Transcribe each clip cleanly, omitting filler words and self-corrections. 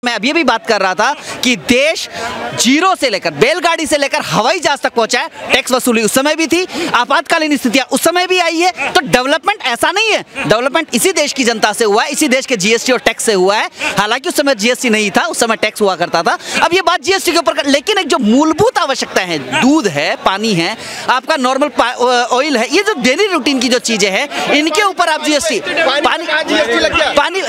मैं अभी भी बात कर रहा था कि देश जीरो से लेकर बैलगाड़ी से लेकर हवाई जहाज तक पहुंचा है। टैक्स वसूली उस समय भी थी, आपातकालीन स्थितियां उस समय भी आई है। तो डेवलपमेंट ऐसा नहीं है, डेवलपमेंट इसी देश की जनता से हुआ है, इसी देश के जीएसटी और टैक्स से हुआ है। हालांकि उस समय जीएसटी नहीं था, उस समय टैक्स हुआ करता था। अब ये बात जीएसटी के ऊपर, लेकिन एक जो मूलभूत आवश्यकता है, दूध है, पानी है, आपका नॉर्मल ऑयल है, ये जो डेली रूटीन की जो चीजें हैं, इनके ऊपर आप जीएसटी पानी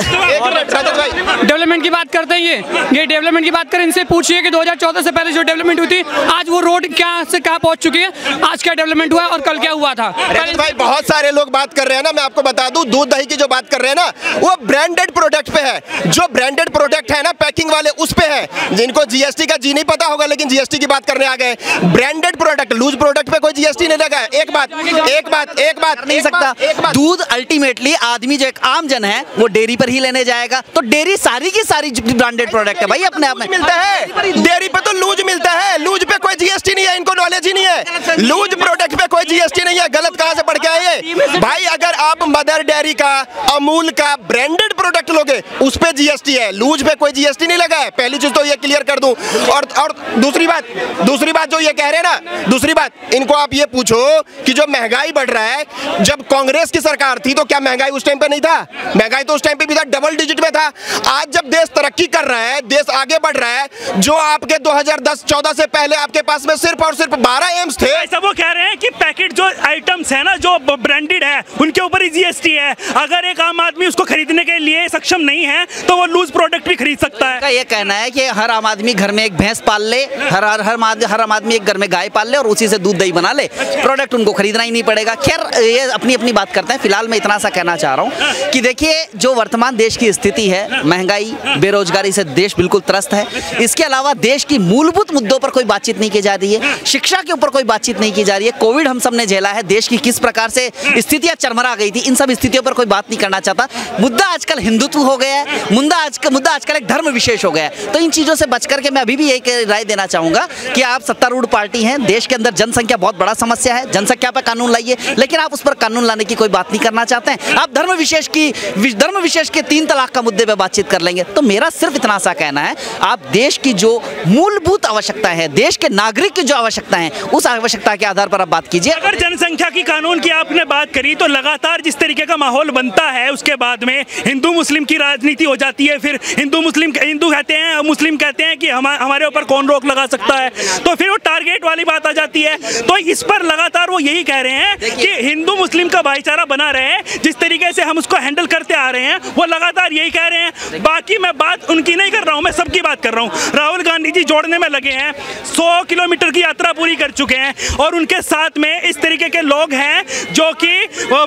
डेवलपमेंट की बात करते हैं। ये डेवलपमेंट की बात करें, इनसे पूछिए कि 2014 से पहले जो डेवलपमेंट हुई थी, आज वो रोड क्या से कहां पहुंच चुकी है, आज क्या डेवलपमेंट हुआ और कल क्या हुआ था। भाई बहुत सारे लोग बात कर रहे हैं ना, मैं आपको बता दूं, दूध दही की जो बात कर रहे हैं ना, वो ब्रांडेड प्रोडक्ट पे है। जो ब्रांडेड प्रोडक्ट है ना, पैकिंग वाले, उस पे है। जिनको जीएसटी का जी नहीं पता होगा, लेकिन जीएसटी की बात करने आ गए। ब्रांडेड प्रोडक्ट, लूज प्रोडक्ट पे कोई जीएसटी नहीं लगा है। एक बात नहीं सकता। दूध अल्टीमेटली आदमी जो एक आम जन है वो डेयरी पर ही लेने जाएगा, तो डेयरी सारी की सारी ब्रांडेड प्रोडक्ट है भाई, अपने आप में मिलता है। डेयरी पे तो लूज मिलता है, लूज पे कोई जीएसटी नहीं है, इनको नॉलेज ही नहीं है। लूज प्रोडक्ट पे कोई जीएसटी नहीं है, गलत कहां से पढ़ के आए भाई। अगर आप मदर डेयरी का, अमूल का ब्रांडेड प्रोडक्ट लोगे, उस पे जीएसटी है, लूज पे कोई जीएसटी नहीं लगा है। पहली चीज तो ये क्लियर कर दूं। और दूसरी बात जो ये कह रहे हैं ना, दूसरी बात इनको आप ये पूछो कि जो महंगाई बढ़ रहा है, जब कांग्रेस की सरकार थी तो क्या महंगाई उस टाइम पे नहीं था? महंगाई तो उस टाइम पे भी था, डबल डिजिट में था। आज जब देश तरक्की कर रहा है, देश आगे बढ़ रहा है, जो आपके 2010-14 से पहले आपके पास में सिर्फ और सिर्फ 12 एम्स थे। ऐसा वो कह रहे हैं कि पैकेट जो आइटम्स है ना, जो ब्रांडेड है, उनके ऊपर ही जीएसटी है। अगर एक आम आदमी उसको खरीदने के लिए सक्षम नहीं है तो वो लूज प्रोडक्ट भी खरीद सकता है। ये कहना है कि हर आम आदमी घर में एक भैंस पाल ले, हर आम आदमी एक घर में गाय पाल ले और उसी से दूध दही बना ले, प्रोडक्ट उनको खरीदना ही नहीं पड़ेगा। खैर, ये अपनी अपनी बात करते हैं। फिलहाल मैं इतना सा कहना चाह रहा हूँ कि देखिए, जो वर्तमान देश की स्थिति है, महंगाई, बेरोजगारी से देश बिल्कुल त्रस्त है। इसके अलावा देश की मूलभूत मुद्दों पर कोई बातचीत नहीं की जा रही है, शिक्षा के ऊपर कोई बातचीत नहीं की जा रही है। कोविड हम सब ने झेला है, देश की किस प्रकार से स्थितियां चरमरा गई थी, इन सब स्थितियों पर कोई बात नहीं करना चाहता। मुद्दा आजकल हिंदुत्व हो गया है, मुद्दा आजकल एक धर्म विशेष हो गया है। तो इन चीजों से बच करके मैं अभी भी एक राय देना चाहूंगा कि आप सत्तारूढ़ पार्टी हैं, देश के अंदर जनसंख्या बहुत बड़ा समस्या है, जनसंख्या पर कानून लाइए, लेकिन आप उस पर कानून लाने की कोई बात नहीं करना चाहते हैं। आप धर्म विशेष के 3 तलाक का मुद्दे पे बातचीत कर लेंगे। तो मेरा सिर्फ इतना सा कहना है, आप देश की जो मूलभूत आवश्यकता है, देश के नागरिक की जो आवश्यकता है, उस आवश्यकता के आधार पर आप बात कीजिए। अगर जनसंख्या की कानून की आपने बात करी, तो लगातार जिस तरीके का माहौल बनता है, उसके बाद में हिंदू मुस्लिम की राजनीति हो जाती है। फिर हिंदू कहते हैं, मुस्लिम कहते हैं कि हमारे ऊपर कौन रोक लगा सकता है, तो फिर वो टारगेट वाली बात आ जाती है। तो इस पर लगातार वो यही कह रहे हैं कि हिंदू मुस्लिम का भाईचारा बना रहे, जिस तरीके से हम उसको हैंडल करते आ रहे हैं, वो लगातार यही कह रहे हैं। बाकी मैं बात उनकी नहीं कर रहा हूं, मैं सबकी बात कर रहा हूं। राहुल गांधी जी जोड़ने में लगे हैं, 100 किलोमीटर की यात्रा पूरी कर चुके हैं, और उनके साथ में इस तरीके के लोग हैं जो कि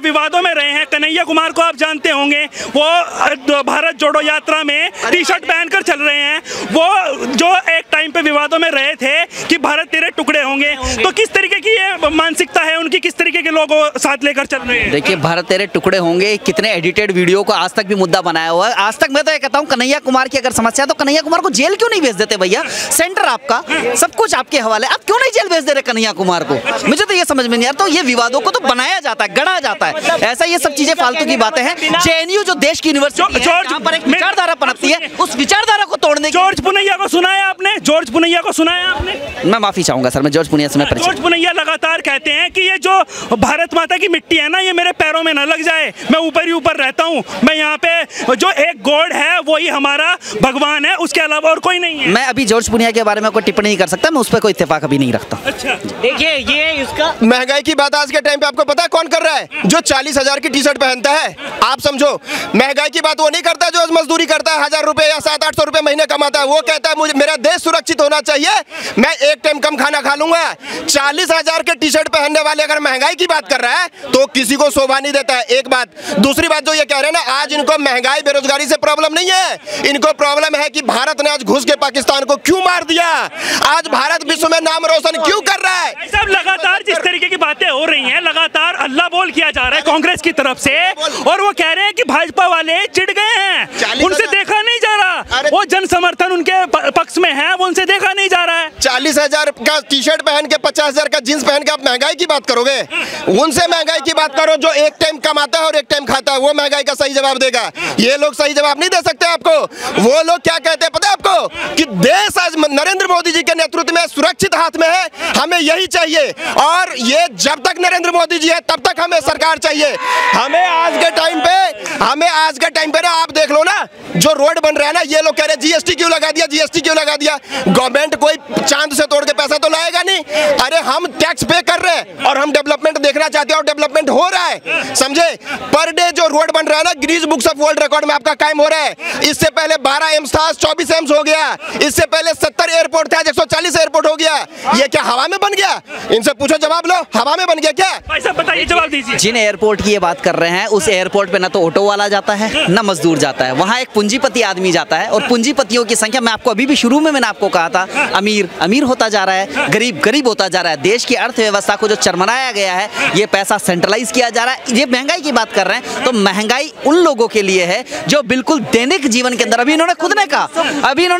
विवादों में रहे हैं। कन्हैया कुमार को आप जानते होंगे, वो भारत जोड़ो यात्रा में टी-शर्ट पहनकर चल रहे हैं। वो जो एक टाइम पे विवादों में रहे थे कि भारत तेरे टुकड़े होंगे। तो किस तरीके की ये मानसिकता है उनकी, किस तरीके के लोगों साथ लेकर चल रहे हैं? देखिए, भारत तेरे टुकड़े होंगे, कितने एडिटेड वीडियो को आज तक भी मुद्दा बनाया हुआ है। आज तक मैं तो ये कहता हूँ, कन्हैया कुमार की अगर समस्या है तो कन्हैया कुमार को जेल क्यों नहीं भेज देते भैया? सेंटर आपका, सब कुछ आपके हवाले, आप क्यों नहीं जेल भेज दे रहे कन्हैया कुमार को? मुझे तो ये समझ में नहीं आ रहा। तो ये विवादों को तो बनाया जाता है, गढ़ा जाता है, ऐसा ये सब चीजें फालतू की बातें हैं। जेएनयू जो देश की यूनिवर्सिटी है, जहां पर एक विचारधारा पनपती है, उस विचारधारा को तोड़ने। जॉर्ज पुनैया को सुना है आपने? जॉर्ज पुनैया को सुना है आपने? मैं माफी चाहूंगा सर, मैं जॉर्ज पुनैया से मैं परिचित। जॉर्ज पुनैया लगातार कहते हैं कि ये जो भारत माता की मिट्टी है ना, ये मेरे पैरों में न लग जाए, मैं ऊपर ही ऊपर रहता हूँ। मैं यहाँ पे जो एक गॉड है वही हमारा भगवान है, उसके अलावा और कोई नहीं है। मैं अभी जॉर्ज पुनैया के बारे में कोई टिप्पणी नहीं कर सकता, मैं उस पर कोई इत्तेफाक अभी नहीं रखता। अच्छा, देखिए, ये इसका महंगाई की बात आज के टाइम पे आपको पता है कौन कर रहा है? जो 40,000 की टी-शर्ट पहनता है। आप समझो, महंगाई की बात वो नहीं करता जो मजदूरी करता है, 1000 रुपए या 700-800 रुपए महीने कमाता है। वो कहता है मुझे मेरा देश सुरक्षित होना चाहिए, मैं एक टाइम कम खाना खा लूंगा। 40,000 के टी-शर्ट पहनने वाले अगर महंगाई की बात कर रहा है तो किसी को शोभा नहीं देता है। एक बात। दूसरी बात जो ये कह रहे हैं ना, आज इनको महंगाई बेरोजगारी से प्रॉब्लम नहीं है, इनको प्रॉब्लम है कि भारत ने आज घुस के पाकिस्तान को क्यों मार दिया, आज भारत विश्व में नाम रोशन क्यों कर रहा है। सब लगातार जिस तरीके की बातें हो रही हैं, लगातार अल्लाह बोल किया जा रहा है कांग्रेस की तरफ से, और वो कह रहे हैं कि भाजपा वाले चिढ़ गए हैं, उनसे देखा नहीं जा रहा, वो जन समर्थन उनके पक्ष में है, वो उनसे देखा नहीं जा रहा है। 40,000 का टी-शर्ट पहन के 50,000 का जींस पहन के आप महंगाई की बात करोगे? उनसे महंगाई की बात करो जो एक टाइम कमाता है और एक टाइम खाता है, वो महंगाई का सही जवाब देगा। ये लोग सही जवाब नहीं दे सकते आपको। वो लोग क्या कहते हैं पता है आपको? कि देश आज नरेंद्र मोदी जी के नेतृत्व में सुरक्षित हाथ में है, हमें यही चाहिए। और ये जब तक नरेंद्र मोदी जी है तब तक हमें सरकार चाहिए। हमें आज के टाइम पे ना आप देख लो ना, जो रोड बन रहा है ना, ये लोग कह रहे हैं जीएसटी क्यों लगा दिया, जीएसटी क्यों लगा दिया। गवर्नमेंट कोई चांद से तोड़ के पैसा तो लाएगा नहीं। अरे हम टैक्स पे कर रहे हैं और हम डेवलपमेंट देखना चाहते हैं और डेवलपमेंट हो रहा है, समझे। पर डे जो रोड बन रहा है ना, Guinness books of world record में आपका कायम हो रहा है। इससे पहले 12 एम्स था, 24 एम्स हो गया। इससे पहले 70 एयरपोर्ट था, 140 एयरपोर्ट हो गया। ये क्या हवा में बन गया? इनसे पूछो, जवाब लो, हवा में बन गया क्या? भाई साहब बताइए, जवाब दीजिए। जिन एयरपोर्ट की ये बात कर रहे हैं, उस एयरपोर्ट पे ना तो ऑटो वाला जाता है ना मजदूर जाता है। वहाँ एक पूंजीपति आदमी जाता है और पूंजीपतियों की संख्या, मैं आपको अभी भी शुरू में मैंने आपको कहा था, अमीर अमीर होता जा रहा है, गरीब गरीब होता जा रहा है। देश की अर्थव्यवस्था को जो चरमराया गया है, ये पैसा सेंट्रलाइज किया जा रहा है। ये महंगाई की बात कर रहे हैं तो महंगाई उन लोगों के लिए है जो बिल्कुल दैनिक जीवन के अंदर, अभी इन्होंने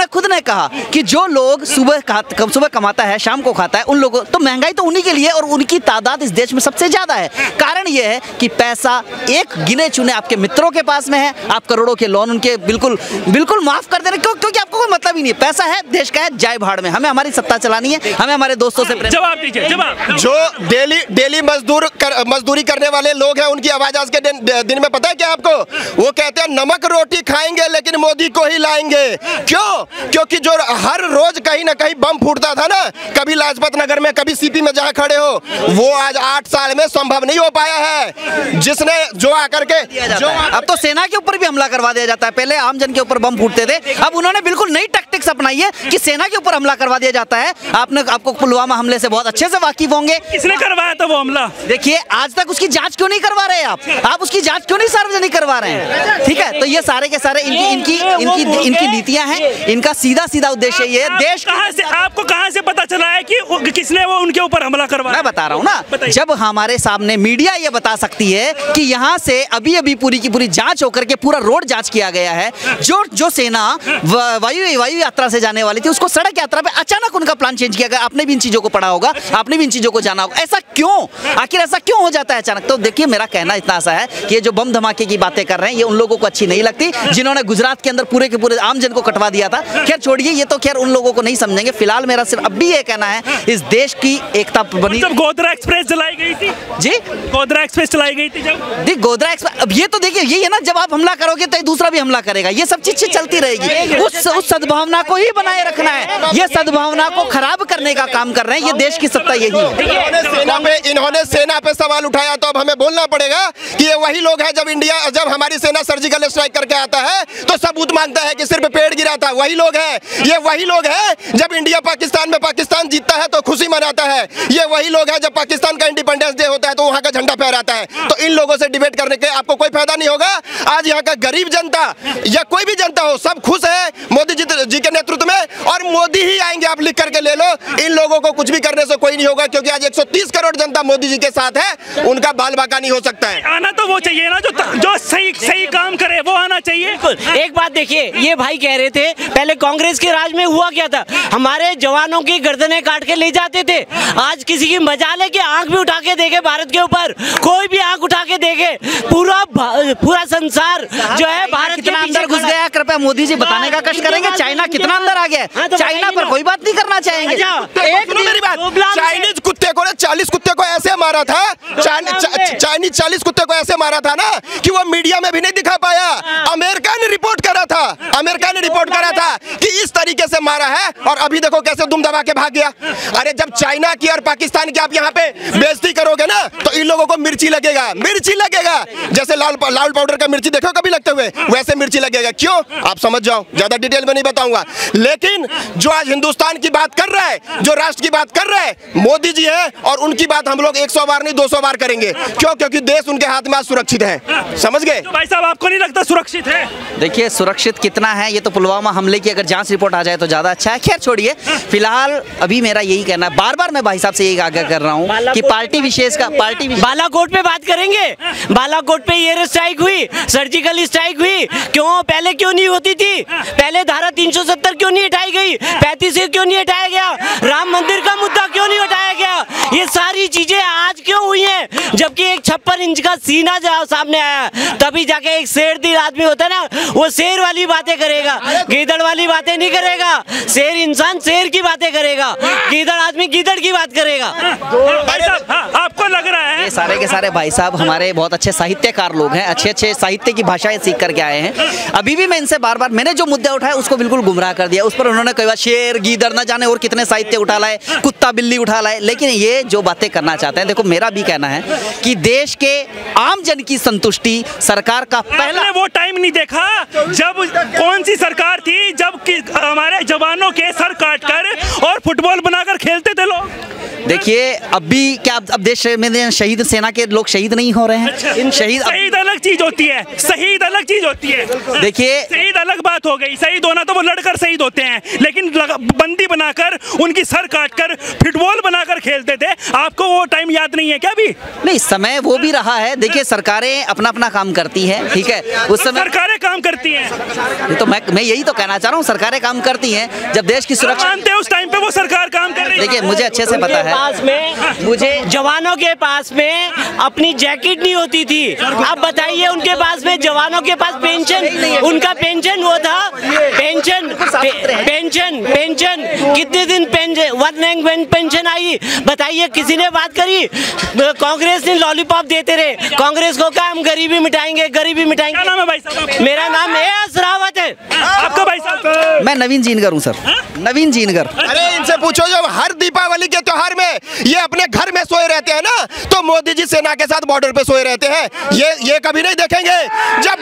खुद ने कहा कि जो लोग सुबह कमाता है शाम को खाता है, उन लोगों, तो महंगाई तो उन्हीं के लिए, और उनकी तादाद इस देश में सबसे ज्यादा है। कारण यह है कि पैसा एक गिने चुने आपके मित्रों के पास में है। आप करोड़ों के लोन उनके बिल्कुल माफ कर दे रहे, क्योंकि आपको कोई मतलब ही नहीं है। पैसा है, देश का है, जाए भाड़ में, हमें हमारी सत्ता चलानी है, हमें हमारे दोस्तों से प्रेम। जवाब दीजिए, जवाब। जो डेली मजदूरी करने वाले लोग हैं, उनकी आवाज आज के दिन में पता है क्या आपको? वो कहते हैं नमक रोटी खाएंगे लेकिन मोदी को ही लाएंगे। क्यों? क्योंकि जो हर रोज कहीं ना कहीं बम फूटता था ना, कभी लाजपत नगर में, कभी सीपी में, जहां खड़े हो, वो आज 8 साल में संभव नहीं हो पाया है। जिसने जो आकर के अब तो सेना के ऊपर भी हमला करवा दिया जाता है। पहले आम जन के ऊपर बम फूटते थे, अब उन्होंने बिल्कुल नई टैक्टिक्स अपनाई है कि सेना के ऊपर हमला करवा दिया जाता है। आपको पुलवामा हमले से बहुत अच्छे से वाकिफ होंगे। किसने करवाया था वो हमला? देखिए, आज तक उसकी जांच क्यों नहीं करवा रहे आप उसकी जांच क्यों नहीं सार्वजनिक करवा रहे हैं? ठीक है, तो ये सारे के सारे इनकी नीतियां हैं। इनका सीधा उद्देश्य ये है। देश आपको कहां से पता चला है कि किसने वो उनके ऊपर हमला करवाया? मैं बता रहा हूं ना, जब हमारे सामने मीडिया ये बता सकती है कि यहाँ से अभी पूरी की पूरी जांच होकर के पूरा रोड जांच किया गया है। जो सेना वायु यात्रा से जाने वाली थी, उसको सड़क यात्रा पे अचानक उनका प्लान चेंज किया गया। आपने भी इन चीजों को पढ़ा होगा, आपने भी इन चीजों को जाना होगा। ऐसा क्यों, आखिर ऐसा क्यों हो जाता है अचानक? तो देखिए, मेरा कहना इतना सा है कि ये जो बम धमाके की बातें कर रहे हैं, ये उन लोगों को अच्छी नहीं लगती जिन्होंने गुजरात के अंदर पूरे के पूरे आम जन को कटवा दिया था। खैर छोड़िए, ये तो खैर उन लोगों को नहीं समझेंगे। फिलहाल मेरा सिर्फ अब भी ये कहना है, इस देश की एकता बनी। जब गोधरा एक्सप्रेस चलाई गई थी जी, गोधरा एक्सप्रेस चलाई गई थी जब गोधरा एक्सप्रेस, अब ये तो देखिए, ये है ना, जब आप हमला करोगे तो दूसरा भी हमला करेगा। ये सब चीजें चलती रहेगी। उस सद्भावना को ही बनाए रखना है। ये सद्भावना को खराब करने का काम कर रहे हैं। ये देश की सत्ता यही है। इन्होंने सेना पे सवाल उठाया, तो अब हमें बोलना पड़ेगा कि ये वही लोग हैं जब हमारी सेना सर्जिकल स्ट्राइक करके आता है तो सबूत मांगता है कि सिर्फ पेड़ गिरा था। वही लोग हैं, ये वही लोग हैं जब इंडिया पाकिस्तान में पाकिस्तान जीतता है तो खुशी मनाता है। ये वही लोग हैं जब पाकिस्तान का इंडिपेंडेंस डे होता है तो वहां का झंडा फहराता है। तो इन लोगों से डिबेट करने के आपको कोई फायदा नहीं होगा। आज यहाँ का गरीब जनता या कोई भी जनता हो, सब खुश है मोदी जी के नेतृत्व में, और मोदी ही आएंगे, आप लिख करके ले लो। इन लोगों को कुछ भी करने से कोई नहीं होगा, क्योंकि आज 130 करोड़ जनता मोदी जी के साथ है। उनका बाल बाका नहीं हो सकता है। आना तो वो चाहिए ना जो सही काम करे, वो आना चाहिए। एक बात देखिए, ये भाई कह रहे थे पहले कांग्रेस के राज में हुआ क्या था, हमारे जवानों की गर्दनें काट के ले जाते थे। आज किसी की मजाल है कि आंख भी उठा के देखे भारत के ऊपर, कोई भी आंख उठा के देखे, पूरा संसार जो है भारत कितना अंदर घुस गया, कृपया मोदी जी बताने का कष्ट करेंगे। चाइना कितना अंदर आ गया है, चाइना पर कोई बात नहीं करना चाहेंगे। मेरी बात, चाइनीज कुत्ते को 40 कुत्ते को ऐसे मारा था, चाइनीज 40 कुत्ते को ऐसे मारा था ना कि वो मीडिया में भी नहीं दिखा पाया। अमेरिका ने रिपोर्ट करा था कि इस तरीके से मारा है, और अभी देखो कैसे दुम दबा के भाग गया। अरे जब चाइना की और पाकिस्तान की आप यहाँ पे बेइज्जती करोगे ना, तो इन लोगों को मिर्ची लगेगा। जैसे लाल पाउडर का मिर्ची देखो कभी लगते हुए, वैसे मिर्ची लगेगा। क्यों, आप समझ जाओ, ज्यादा डिटेल में नहीं बताऊंगा। लेकिन जो आज हिंदुस्तान की बात कर रहा है, जो राष्ट्र की बात कर रहा है, मोदी जी है, और उनकी बात हम लोग 100 बार नहीं 200 बार करेंगे। क्यों? क्योंकि देश उनके हाथ में आज सुरक्षित है। समझ गए? तो भाई साहब, आपको नहीं लगता सुरक्षित है? देखिए, सुरक्षित कितना है ये तो पुलवामा हमले की अगर जांच रिपोर्ट आ जाए तो ज्यादा अच्छा है। खैर छोड़िए, फिलहाल अभी मेरा यही कहना है, बार मैं भाई साहब से यही आग्रह कर रहा हूँ कि पार्टी विशेष बालाकोट पे बात करेंगे। बालाकोट पे एयर स्ट्राइक हुई, सर्जिकल स्ट्राइक हुई, पहले क्यों नहीं होती थी? पहले धारा 370 क्यों नहीं हटाई गई? 35 क्यों नहीं हटाया गया? राम मंदिर का मुद्दा क्यों नहीं हटाया गया? ये सारी चीजें आज क्यों हुई हैं, जबकि एक 56 इंच का सीना जब सामने आया तभी जाके एक शेर दिल आदमी होता है ना, वो शेर वाली बातें करेगा, गीदड़ वाली बातें नहीं करेगा। शेर इंसान शेर की बातें करेगा, गीदड़ आदमी गीदड़ की बात करेगा। आपको लग रहा है ये सारे के सारे भाई साहब हमारे बहुत अच्छे साहित्यकार लोग हैं, अच्छे अच्छे साहित्य की भाषाएं सीख करके आए हैं। अभी भी मैं इनसे बार बार मैंने जो मुद्दा उठाया उसको बिल्कुल गुमराह कर दिया। उस पर उन्होंने कई बार शेर गीदड़ न जाने और कितने साहित्य उठा लाए, कुत्ता बिल्ली उठा लाए। लेकिन ये जो बातें करना चाहते हैं, देखो मेरा भी कहना है कि देश के आम जन की संतुष्टि सरकार का पहला वो टाइम नहीं देखा जब कौन सी सरकार थी जब हमारे जवानों के सर काटकर और फुटबॉल बनाकर खेलते थे लोग। देखिए अभी क्या अब देश में शहीद सेना के लोग शहीद नहीं हो रहे हैं। शहीद अलग चीज होती है, शहीद अलग चीज होती है। देखिए शहीद अलग बात हो गई, शहीद होना तो वो लड़कर शहीद होते हैं, लेकिन बंदी बनाकर उनकी सर काटकर फुटबॉल बनाकर खेलते थे। आपको वो टाइम याद नहीं है क्या? भी नहीं, समय वो भी रहा है। देखिए सरकारें अपना अपना काम करती हैं, ठीक है, उस समय सरकारें काम करती हैं। तो मैं यही तो कहना चाह रहा हूँ, सरकारें काम करती हैं जब देश की सुरक्षा मानते हैं उस टाइम पे वो सरकार काम कर रही है। देखिए मुझे अच्छे से पता है, मुझे जवानों के पास में अपनी जैकेट नहीं होती थी। अब बताइए उनके पास में जवानों के पास पेंशन, उनका पेंशन वो था, पेंशन कितने दिन पेंशन आई बताइए? किसी ने बात करी? कांग्रेस ने लॉलीपॉप देते रहे। कांग्रेस को क्या हम गरीबी मिटाएंगे, गरीबी मिटाएंगे। क्या नाम है भाई साहब? मेरा नाम एस रावत है। आपका भाई साहब? मैं नवीन जीनगर हूँ सर, नवीन जीनगर। अरे इनसे पूछो, जब हर दीपावली के त्योहार में ये अपने घर में सोए रहते हैं ना, तो मोदी जी सेना के साथ बॉर्डर पे सोए रहते हैं। ये कभी नहीं देखेंगे। जब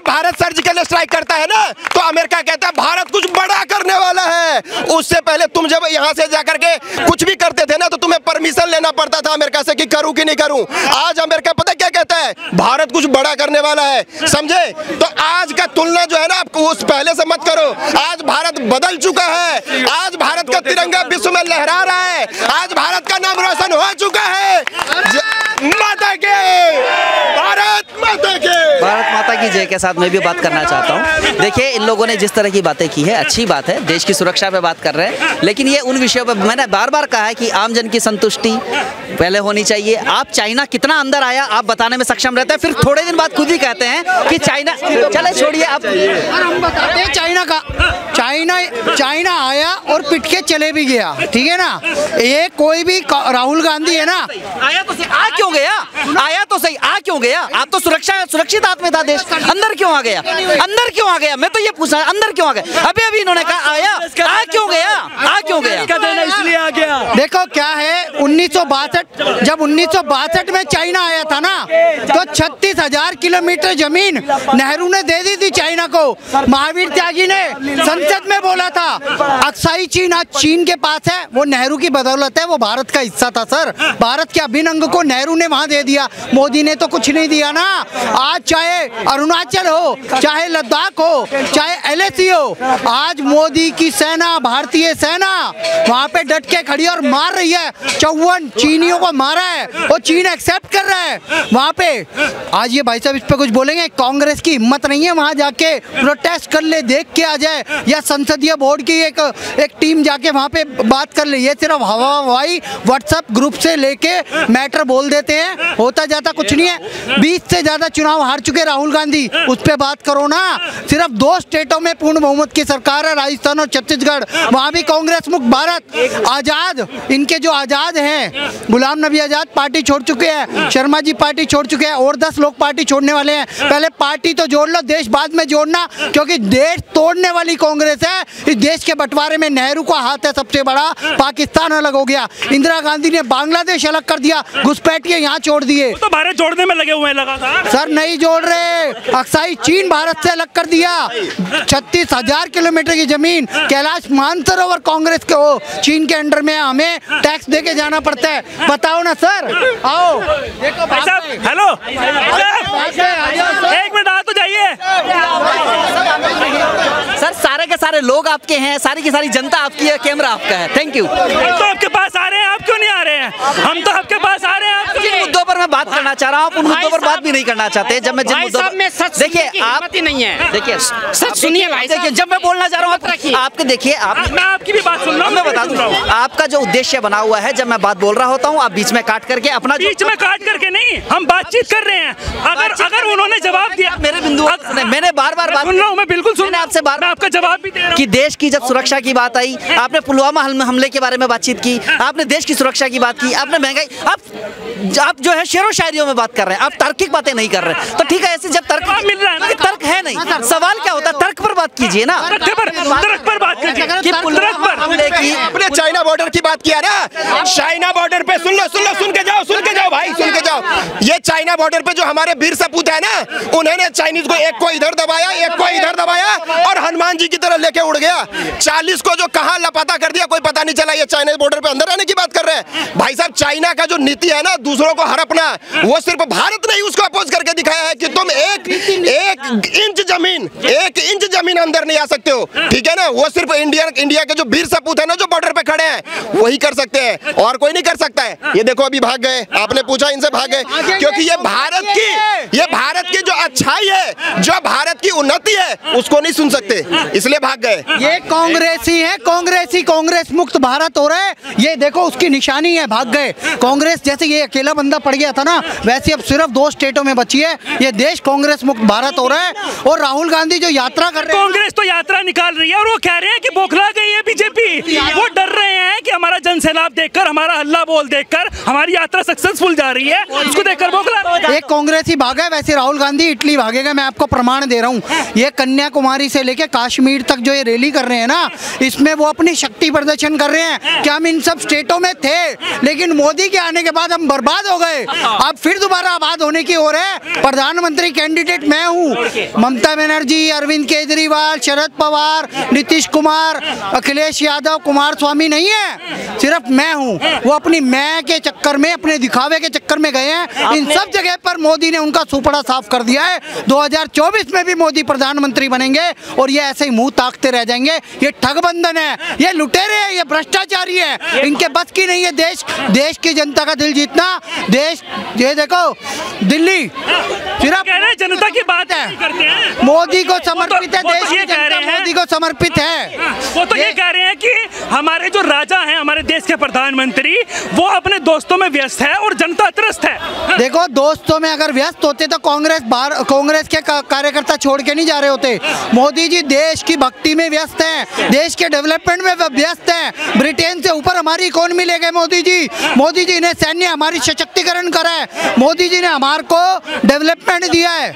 भारत सर्जिकल स्ट्राइक करता है ना, तो अमेरिका कहता है भारत कुछ बड़ा करने वाला है। उससे पहले तुम जब यहाँ से जाकर के कुछ भी करते थे ना, तो तुम्हें परमिशन लेना पड़ता था अमेरिका से कि करूं कि नहीं करूं। आज अमेरिका पता क्या कहता है? भारत कुछ बड़ा करने वाला है, समझे? तो आज का तुलना जो है ना, आपको उस पहले से मत करो। आज भारत बदल चुका है। आज भारत का तिरंगा विश्व में लहरा रहा है। आज भारत का नाम रोशन हो चुका है। माता के भारत माता की जय के साथ मैं भी बात करना चाहता हूँ। देखिए इन लोगों ने जिस तरह की बातें की है, अच्छी बात है, देश की सुरक्षा पे बात कर रहे हैं, लेकिन ये उन विषयों पे मैंने बार बार कहा है कि आम जन की संतुष्टि पहले होनी चाहिए। आप चाइना कितना अंदर आया आप बताने में सक्षम रहते हैं, फिर थोड़े दिन बाद खुद ही कहते हैं कि चाइना, चले छोड़िए आप। हम बताते हैं चाइना आया और पिट के चले भी गया, ठीक है ना। ये कोई भी राहुल गांधी है ना, आया तो सही, आ क्यों गया? आया तो सही, आ क्यों गया? आप तो सुरक्षित हाथ में था देश, अंदर क्यों आ गया? अंदर क्यों आ गया? मैं तो ये पूछा अंदर क्यों आ गया? अभी इन्होंने कहा आया, आ क्यों गया? आ क्यों गया? इसलिए आ गया। देखो क्या है, 1962 जब 1962 में चाइना आया था ना, तो 36,000 किलोमीटर जमीन नेहरू ने दे दी थी चाइना को। महावीर त्यागी ने संसद में बोला था अक्साई चीन आज चीन के पास है, वो नेहरू की बदौलत है, वो भारत का हिस्सा था सर। भारत के अभिन्न अंग को नेहरू ने वहां दे दिया, मोदी ने तो कुछ नहीं दिया ना। आज चाहे अरुणाचल हो, चाहे लद्दाख हो, चाहे LAC हो, आज मोदी की सेना, भारतीय सेना वहां पे डट के खड़ी और मार रही है। 54 चीनियों को मारा है, वो चीन एक्सेप्ट कर रहा है वहां पे। आज ये भाई साहब इस पे कुछ बोलेंगे? कांग्रेस की हिम्मत नहीं है वहां जाके प्रोटेस्ट कर ले, देख के आ जाए, या संसदीय बोर्ड की एक टीम जाके वहां पे बात कर ले। ये सिर्फ हवाई व्हाट्सएप ग्रुप से लेके मैटर बोल देते हैं, होता जाता कुछ नहीं है। 20 से ज्यादा चुनाव हार चुके राहुल गांधी, उस पे बात करो ना। सिर्फ 2 स्टेटों में पूर्ण बहुमत की सरकार है, राजस्थान और छत्तीसगढ़, वहां भी कांग्रेस मुक्त। भारत आजाद, इनके जो आजाद हैं, गुलाम नबी आजाद पार्टी छोड़ चुके हैं, शर्मा जी पार्टी छोड़ चुके हैं, और 10 लोग पार्टी छोड़ने वाले हैं। पहले पार्टी तो जोड़ लो, देश बाद में जोड़ना, क्योंकि देश तोड़ने वाली कांग्रेस है। इस देश के बंटवारे में नेहरू का हाथ है सबसे बड़ा। पाकिस्तान अलग हो गया, इंदिरा गांधी ने बांग्लादेश अलग कर दिया, घुसपैठिए यहाँ छोड़ दिए। तो भारत जोड़ने में लगे हुए हैं लगातार। सर नहीं जोड़ रहे, अक्साई चीन भारत से अलग कर दिया। 36,000 किलोमीटर की जमीन, कैलाश मानसरोवर कांग्रेस के हो, चीन के अंडर में, हमें टैक्स देके जाना पड़ता है। बताओ ना सर, आओ देखो हेलो, एक मिनट आ तो जाइए सर। सारे के सारे सारे लोग आपके हैं, सारी की सारी जनता आपकी है, कैमरा आपका है। Thank you. हम तो आपके पास आ रहे हैं, आप क्यों नहीं आ रहे हैं? हम तो आपके पास आ रहे हैं। जिन मुद्दों पर मैं बात करना चाह रहा हूँ, उन मुद्दों पर बात भी नहीं करना चाहते। जब मैं जिन मुद्दों पर देखिए आप नहीं है, देखिए सच सुनिए भाई, देखिए जब मैं बोलना चाह रहा हूँ आपके देखिए मैं आपकी भी बात सुन रहा हूँ, मैं बता दूं आपका जो उद्देश्य बना हुआ है, जब मैं बात बोल रहा होता हूँ आप बीच में काट करके अपना बीच में काट करके नहीं, हम बातचीत कर रहे हैं। अगर उन्होंने जवाब दिया मेरे बिंदु मैंने बार बार बात सुन रहा हूँ, मैं बिल्कुल सुन रहा हूँ आपसे बार मैं आपका जवाब भी दे रहा हूँ कि देश की जब सुरक्षा की बात आई, आपने पुलवामा हमले के बारे में बातचीत की, आपने देश की सुरक्षा की बात की, आपने महंगाई, आप जो है शेरों शायरियों में बात कर रहे हैं, आप तार्किक बातें नहीं कर रहे। तो ठीक है, ऐसे जब तर्क मिल रहा है ना, तर्क है नहीं, सवाल क्या होता है, तर्क पर बात कीजिए ना, तर्क पर बात कीजिए कि पुलवामा हमले की आपने चाइना बॉर्डर की बात किया ना, चाइना बॉर्डर पे सुन के जाओ भाई, सुन के जाओ। ये चाइना बॉर्डर पे जो हमारे वीर सपूत है ना, उन्होंने चाइनीज को एक को इधर दबाया, एक को इधर दबाया और हनुमान जी की तरह लेके उड़ गया। 40 को जो कहां लापता कर दिया कोई पता नहीं चला। ये चाइनीज बॉर्डर पे अंदर आने की बात कर रहे हैं भाई साहब। चाइना का जो नीति है ना, दूसरों को हड़पना, वो सिर्फ भारत ने ही उसको अपोज करके दिखाया है कि तुम एक इंच जमीन अंदर नहीं आ सकते हो, ठीक है ना। वो सिर्फ इंडिया के जो वीर सपूत है ना, जो बॉर्डर पे खड़े हैं, वही कर सकते हैं और कोई नहीं कर सकता है। ये देखो अभी भाग गए, आपने पूछा इनसे भाग गए, क्योंकि ये भारत की जो अच्छाई है, जो भारत की उन्नति है, उसको नहीं सुन सकते, इसलिए भाग गए। ये कांग्रेसी है, कांग्रेस मुक्त भारत हो रहा है, ये देखो उसकी निशानी है, भाग गए। कांग्रेस जैसे ये अकेला बंदा पड़ गया था ना, वैसे अब सिर्फ 2 स्टेटों में बची है। ये देश कांग्रेस मुक्त भारत हो रहा है। और राहुल गांधी जो यात्रा कर रहे हैं, कांग्रेस तो यात्रा निकाल रही है और वो कह रहे हैं कि बौखला गई है बीजेपी। वो डर रहे हैं कि हमारा जनसैलाब देखकर, हमारा हल्ला बोल देखकर हमारी यात्रा सक्सेसफुल जा रही है, उसको देखकर बौखला। एक कांग्रेसी भागा है, वैसे राहुल गांधी इटली भागेगा, मैं आपको प्रमाण दे रहा हूँ। ये कन्याकुमारी से लेके कश्मीर तक जो ये रैली कर रहे हैं ना, इसमें वो अपनी शक्ति प्रदर्शन कर रहे हैं कि हम इन सब स्टेटों में थे, लेकिन मोदी के आने के बाद हम बर्बाद हो गए। अब फिर दोबारा आबाद होने की ओर है। प्रधानमंत्री कैंडिडेट मैं हूँ, ममता बनर्जी, अरविंद केजरीवाल, शरद पवार, नीतीश कुमार, अखिलेश यादव, कुमार स्वामी नहीं है, सिर्फ मैं हूँ। वो अपनी मैं के चक्कर में, अपने दिखावे के चक्कर में गए हैं। इन सब जगह पर मोदी ने उनका सुपड़ा साफ कर दिया है। 2024 में भी मोदी प्रधानमंत्री बनेंगे और ये ऐसे ही मुंह ताकते रह जाएंगे। ये ठगबंधन है, ये लुटेरे हैं, ये भ्रष्टाचारी है, इनके बस की नहीं है देश की जनता का दिल जीतना। ये देखो दिल्ली सिर्फ जनता की बात है, मोदी को समर्पित है, देश की जनता मोदी को समर्पित है। वो तो ये कह रहे हैं कि हमारे जो राजा हैं, हमारे देश के प्रधानमंत्री, वो अपने दोस्तों में व्यस्त है और जनता त्रस्त है। देखो दोस्तों में अगर व्यस्त होते तो कांग्रेस के कार्यकर्ता छोड़ के नहीं जा रहे होते। मोदी जी देश की भक्ति में व्यस्त हैं, देश के डेवलपमेंट में व्यस्त हैं। ब्रिटेन से ऊपर हमारी इकोनॉमी ले गए मोदी जी ने सैन्य हमारी सशक्तिकरण करा है, मोदी जी ने हमारे को डेवलपमेंट दिया है।